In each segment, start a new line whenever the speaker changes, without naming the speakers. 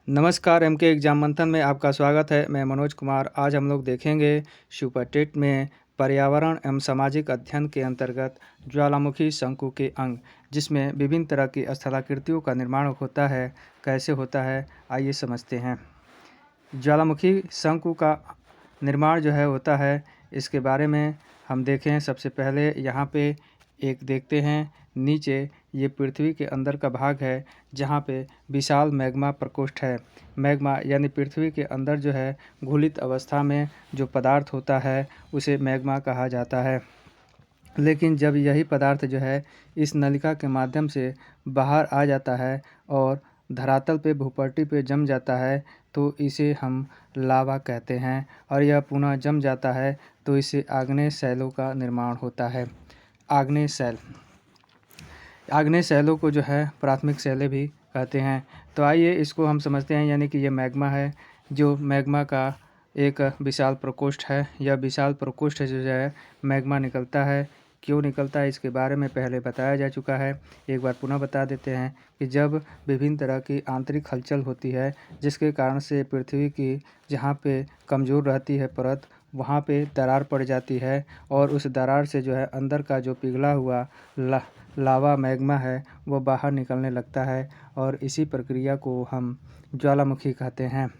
नमस्कार MK exam मंथन में आपका स्वागत है। मैं मनोज कुमार। आज हम लोग देखेंगे सुपर टेट में पर्यावरण एवं सामाजिक अध्ययन के अंतर्गत ज्वालामुखी शंकु के अंग, जिसमें विभिन्न तरह की स्थलाकृतियों का निर्माण होता है। कैसे होता है, आइए समझते हैं। ज्वालामुखी शंकु का निर्माण जो है होता है, इसके बारे में हम देखें। सबसे पहले यहाँ पे एक देखते हैं, नीचे ये पृथ्वी के अंदर का भाग है, जहाँ पे विशाल मैग्मा प्रकोष्ठ है। मैग्मा यानी पृथ्वी के अंदर जो है घुलित अवस्था में जो पदार्थ होता है, उसे मैग्मा कहा जाता है। लेकिन जब यही पदार्थ जो है इस नलिका के माध्यम से बाहर आ जाता है और धरातल पे भूपट्टी पे जम जाता है, तो इसे हम लावा कहते हैं। और यह पुनः जम जाता है तो इससे आग्नेय शैलों का निर्माण होता है। आग्नेय शैलों को जो है प्राथमिक शैलें भी कहते हैं। तो आइए इसको हम समझते हैं। यानी कि ये मैग्मा है, जो मैग्मा का एक विशाल प्रकोष्ठ है। यह विशाल प्रकोष्ठ जो है मैग्मा निकलता है। क्यों निकलता है, इसके बारे में पहले बताया जा चुका है। एक बार पुनः बता देते हैं कि जब विभिन्न तरह की आंतरिक हलचल होती है, जिसके कारण से पृथ्वी की जहाँ पे कमज़ोर रहती है परत, वहाँ पे दरार पड़ जाती है और उस दरार से जो है अंदर का जो पिघला हुआ लावा मैग्मा है वो बाहर निकलने लगता है, और इसी प्रक्रिया को हम ज्वालामुखी कहते हैं।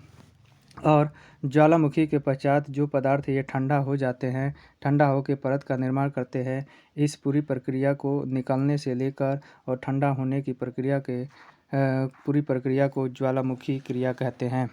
और ज्वालामुखी के पश्चात जो पदार्थ ये ठंडा हो जाते हैं, ठंडा होकर परत का निर्माण करते हैं। इस पूरी प्रक्रिया को निकलने से लेकर और ठंडा होने की प्रक्रिया के पूरी प्रक्रिया को ज्वालामुखी क्रिया कहते हैं।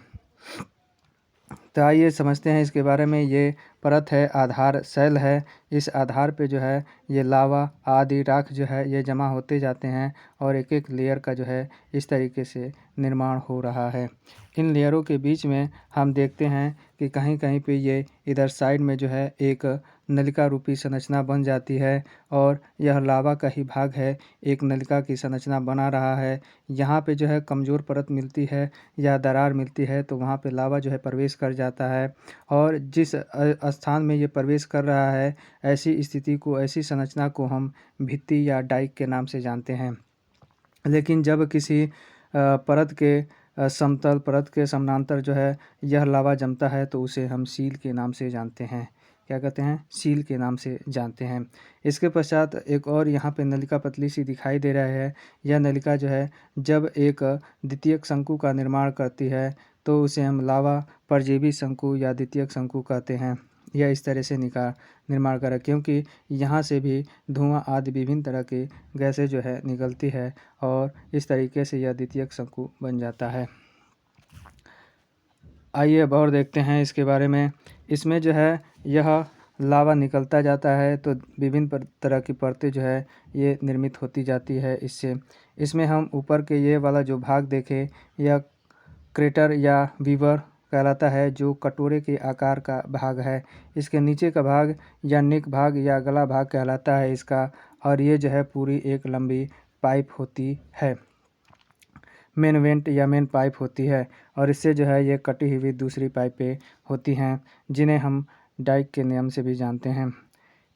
तो आइए समझते हैं इसके बारे में। ये परत है, आधार शैल है। इस आधार पे जो है ये लावा आदि राख जो है ये जमा होते जाते हैं, और एक एक लेयर का जो है इस तरीके से निर्माण हो रहा है। इन लेयरों के बीच में हम देखते हैं कि कहीं कहीं पे ये इधर साइड में जो है एक नलिका रूपी संरचना बन जाती है, और यह लावा का ही भाग है, एक नलिका की संरचना बना रहा है। यहाँ पे जो है कमज़ोर परत मिलती है या दरार मिलती है, तो वहाँ पे लावा जो है प्रवेश कर जाता है। और जिस स्थान में ये प्रवेश कर रहा है, ऐसी स्थिति को, ऐसी संरचना को हम भित्ति या डाइक के नाम से जानते हैं। लेकिन जब किसी परत के समतल परत के समानांतर जो है यह लावा जमता है, तो उसे हम सील के नाम से जानते हैं। क्या कहते हैं? सील के नाम से जानते हैं। इसके पश्चात एक और यहाँ पे नलिका पतली सी दिखाई दे रहा है। यह नलिका जो है जब एक द्वितीयक शंकु का निर्माण करती है, तो उसे हम लावा परजीवी शंकु या द्वितीयक शंकु कहते हैं। यह इस तरह से निर्माण करा, क्योंकि यहाँ से भी धुआं आदि विभिन्न तरह की गैसें जो है निकलती है, और इस तरीके से यह द्वितीयक शंकु बन जाता है। आइए अब और देखते हैं इसके बारे में। इसमें जो है यह लावा निकलता जाता है, तो विभिन्न तरह की परतें जो है ये निर्मित होती जाती है इससे। इसमें हम ऊपर के ये वाला जो भाग देखें, यह क्रेटर या वीवर कहलाता है, जो कटोरे के आकार का भाग है। इसके नीचे का भाग या नेक भाग या गला भाग कहलाता है इसका, और ये जो है पूरी एक लंबी पाइप होती है, मेन वेंट या मेन पाइप होती है। और इससे जो है ये कटी हुई दूसरी पाइपें होती हैं, जिन्हें हम डाइक के नियम से भी जानते हैं।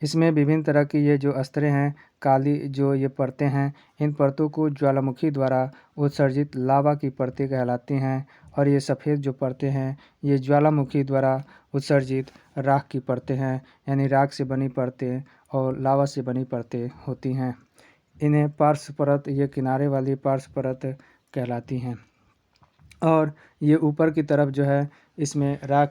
इसमें विभिन्न तरह की ये जो स्तरें हैं, काली जो ये परतें हैं, इन परतों को ज्वालामुखी द्वारा उत्सर्जित लावा की परतें कहलाती हैं। और ये सफ़ेद जो परतें हैं, ये ज्वालामुखी द्वारा उत्सर्जित राख की परतें हैं, यानी राख से बनी परतें और लावा से बनी परतें होती हैं। इन्हें पार्श्व परत, ये किनारे वाली पार्श्व परत कहलाती हैं। और ये ऊपर की तरफ जो है इसमें राख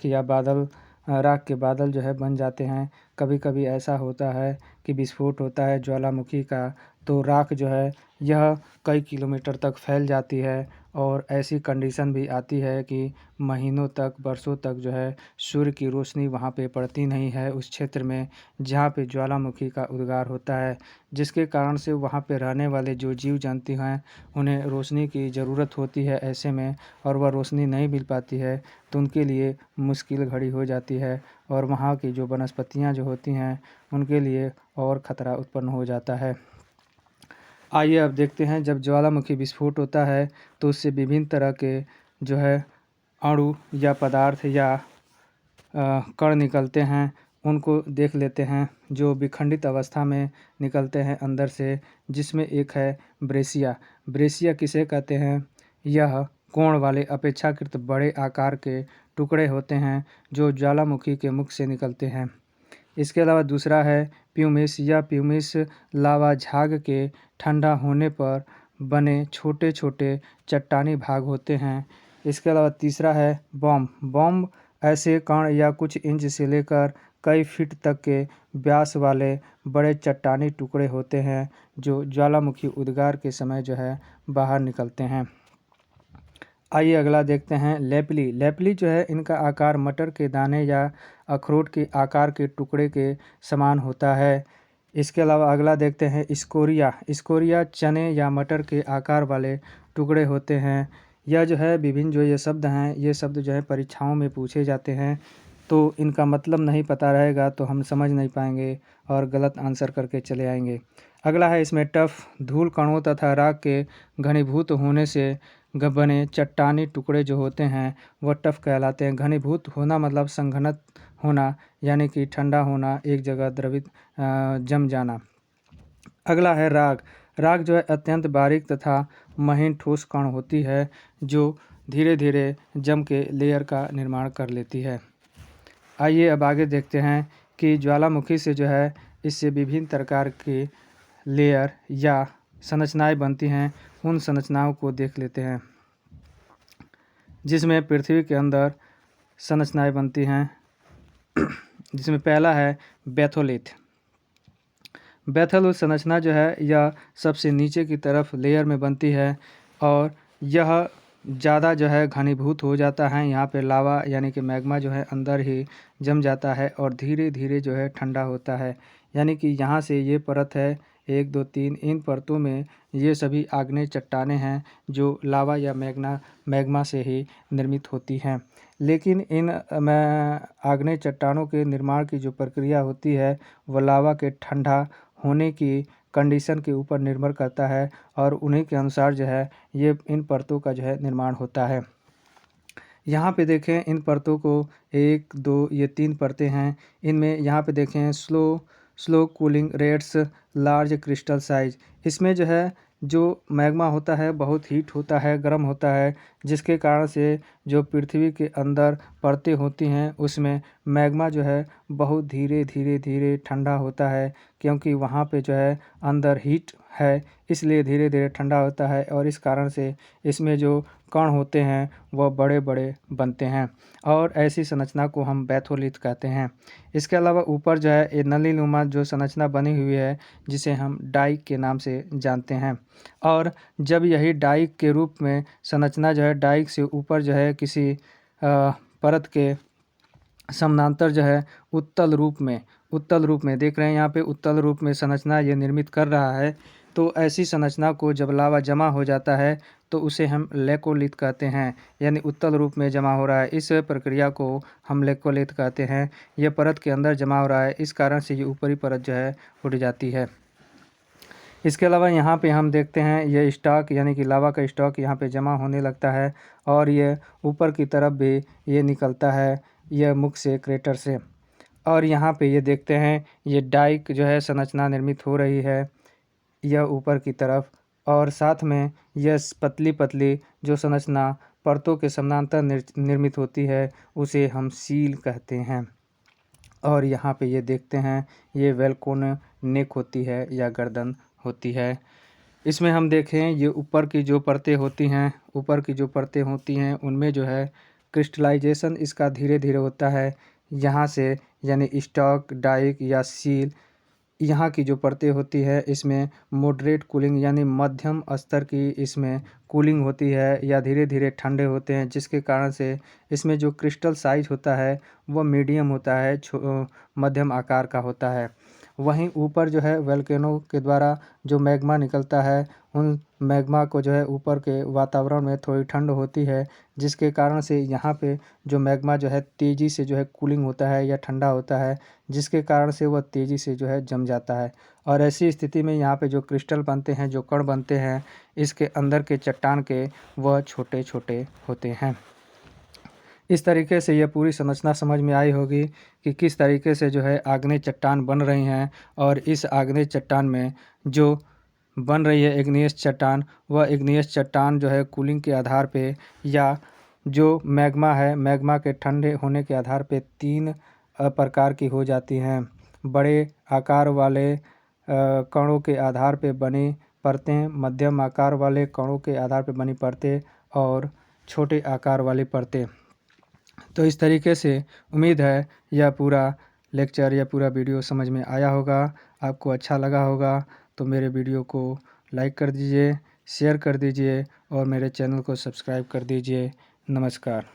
के बादल जो है बन जाते हैं। कभी कभी ऐसा होता है कि विस्फोट होता है ज्वालामुखी का, तो राख जो है यह कई किलोमीटर तक फैल जाती है, और ऐसी कंडीशन भी आती है कि महीनों तक, वर्षों तक जो है सूर्य की रोशनी वहाँ पे पड़ती नहीं है उस क्षेत्र में जहाँ पे ज्वालामुखी का उद्गार होता है, जिसके कारण से वहाँ पे रहने वाले जो जीव जंतु हैं उन्हें रोशनी की ज़रूरत होती है ऐसे में, और वह रोशनी नहीं मिल पाती है, तो उनके लिए मुश्किल घड़ी हो जाती है, और वहाँ की जो वनस्पतियाँ जो होती हैं उनके लिए और ख़तरा उत्पन्न हो जाता है। आइए अब देखते हैं, जब ज्वालामुखी विस्फोट होता है तो उससे विभिन्न तरह के जो है अणु या पदार्थ या कण निकलते हैं। उनको देख लेते हैं, जो विखंडित अवस्था में निकलते हैं अंदर से, जिसमें एक है ब्रेसिया। ब्रेसिया किसे कहते हैं? यह कोण वाले अपेक्षाकृत बड़े आकार के टुकड़े होते हैं जो ज्वालामुखी के मुख से निकलते हैं। इसके अलावा दूसरा है प्यूमिस। यह प्यूमिस लावा झाग के ठंडा होने पर बने छोटे छोटे चट्टानी भाग होते हैं। इसके अलावा तीसरा है बॉम्ब। बॉम्ब ऐसे कण या कुछ इंच से लेकर कई फीट तक के व्यास वाले बड़े चट्टानी टुकड़े होते हैं जो ज्वालामुखी उद्गार के समय जो है बाहर निकलते हैं। आइए अगला देखते हैं लेपली। लेपली जो है इनका आकार मटर के दाने या अखरोट के आकार के टुकड़े के समान होता है। इसके अलावा अगला देखते हैं स्कोरिया। स्कोरिया चने या मटर के आकार वाले टुकड़े होते हैं। यह जो है विभिन्न जो ये शब्द हैं, ये शब्द जो है परीक्षाओं में पूछे जाते हैं, तो इनका मतलब नहीं पता रहेगा तो हम समझ नहीं पाएंगे और गलत आंसर करके चले आएंगे। अगला है इसमें टफ। धूल कणों तथा राख के घनीभूत होने से बने चट्टानी टुकड़े जो होते हैं वह टफ कहलाते हैं। घनीभूत होना मतलब संघनत होना, यानी कि ठंडा होना, एक जगह द्रवित जम जाना। अगला है राग। राग जो है अत्यंत बारीक तथा महीन ठोस कण होती है जो धीरे धीरे जम के लेयर का निर्माण कर लेती है। आइए अब आगे देखते हैं कि ज्वालामुखी से जो है इससे विभिन्न प्रकार की लेयर या संरचनाएं बनती हैं। उन संरचनाओं को देख लेते हैं जिसमें पृथ्वी के अंदर संरचनाएं बनती हैं। जिसमें पहला है बैथोलिथ। बैथोलिथ संरचना जो है यह सबसे नीचे की तरफ लेयर में बनती है और यह ज़्यादा जो है घनीभूत हो जाता है। यहाँ पे लावा यानी कि मैग्मा जो है अंदर ही जम जाता है और धीरे धीरे जो है ठंडा होता है। यानी कि यहाँ से ये परत है 1 2 3, इन परतों में ये सभी आग्नेय चट्टानें हैं जो लावा या मैग्मा से ही निर्मित होती हैं। लेकिन इन आग्नेय चट्टानों के निर्माण की जो प्रक्रिया होती है वह लावा के ठंडा होने की कंडीशन के ऊपर निर्भर करता है और उन्हीं के अनुसार जो है ये इन परतों का जो है निर्माण होता है। यहाँ पे देखें इन परतों को 1 2 ये 3 परतें हैं। इनमें यहाँ पे देखें slow cooling rates, large crystal size. इसमें जो है जो मैग्मा होता है बहुत हीट होता है, गर्म होता है, जिसके कारण से जो पृथ्वी के अंदर परतें होती हैं उसमें मैग्मा जो है बहुत धीरे धीरे धीरे ठंडा होता है, क्योंकि वहाँ पे जो है अंदर हीट है, इसलिए धीरे धीरे ठंडा होता है और इस कारण से इसमें जो कण होते हैं वह बड़े बड़े बनते हैं और ऐसी संरचना को हम बैथोलिथ कहते हैं। इसके अलावा ऊपर जो है ये नलीनुमा जो संरचना बनी हुई है जिसे हम डाइक के नाम से जानते हैं। और जब यही डाइक के रूप में संरचना जो है डाइक से ऊपर जो है किसी परत के समानांतर जो है उत्तल रूप में देख रहे हैं, यहाँ पे उत्तल रूप में संरचना ये निर्मित कर रहा है। तो ऐसी संरचना को जब लावा जमा हो जाता है तो उसे हम लेकोलिथ कहते हैं, यानी उत्तल रूप में जमा हो रहा है। इस प्रक्रिया को हम लेकोलिथ कहते हैं। यह परत के अंदर जमा हो रहा है, इस कारण से ये ऊपरी परत जो है उठ जाती है। इसके अलावा यहाँ पे हम देखते हैं ये स्टॉक यानी कि लावा का स्टॉक यहाँ पे जमा होने लगता है और ये ऊपर की तरफ भी ये निकलता है, यह मुख से क्रेटर से। और यहाँ पे ये देखते हैं ये डाइक जो है संरचना निर्मित हो रही है, यह ऊपर की तरफ, और साथ में यह पतली पतली जो संरचना परतों के समानांतर निर्मित होती है उसे हम सील कहते हैं। और यहाँ पे ये देखते हैं ये वेलकोन नेक होती है या गर्दन होती है। इसमें हम देखें ये ऊपर की जो परतें होती हैं उनमें जो है क्रिस्टलाइजेशन इसका धीरे धीरे होता है। यहाँ से यानी स्टॉक, डाइक या सील, यहाँ की जो परतें होती है इसमें मॉडरेट कूलिंग यानी मध्यम स्तर की इसमें कूलिंग होती है या धीरे धीरे ठंडे होते हैं, जिसके कारण से इसमें जो क्रिस्टल साइज होता है वह मीडियम होता है, मध्यम आकार का होता है। वहीं ऊपर जो है वोल्केनो के द्वारा जो मैग्मा निकलता है उन मैग्मा को जो है ऊपर के वातावरण में थोड़ी ठंड होती है, जिसके कारण से यहाँ पे जो मैग्मा जो है तेज़ी से जो है कूलिंग होता है या ठंडा होता है, जिसके कारण से वह तेज़ी से जो है जम जाता है। और ऐसी स्थिति में यहाँ पे जो क्रिस्टल बनते हैं, जो कण बनते हैं, इसके अंदर के चट्टान के वह छोटे छोटे होते हैं। इस तरीके से यह पूरी संरचना समझ में आई होगी कि किस तरीके से जो है आग्नेय चट्टान बन रही हैं और इस आग्नेय चट्टान में जो बन रही है इग्नियस चट्टान, वह इग्नियस चट्टान जो है कूलिंग के आधार पे या जो मैग्मा है, मैग्मा के ठंडे होने के आधार पे 3 प्रकार की हो जाती हैं। बड़े आकार वाले कणों के आधार पे बनी परतें, मध्यम आकार वाले कणों के आधार पे बनी परतें और छोटे आकार वाली परतें। तो इस तरीके से उम्मीद है यह पूरा लेक्चर या पूरा वीडियो समझ में आया होगा, आपको अच्छा लगा होगा। तो मेरे वीडियो को लाइक कर दीजिए, शेयर कर दीजिए और मेरे चैनल को सब्सक्राइब कर दीजिए। नमस्कार।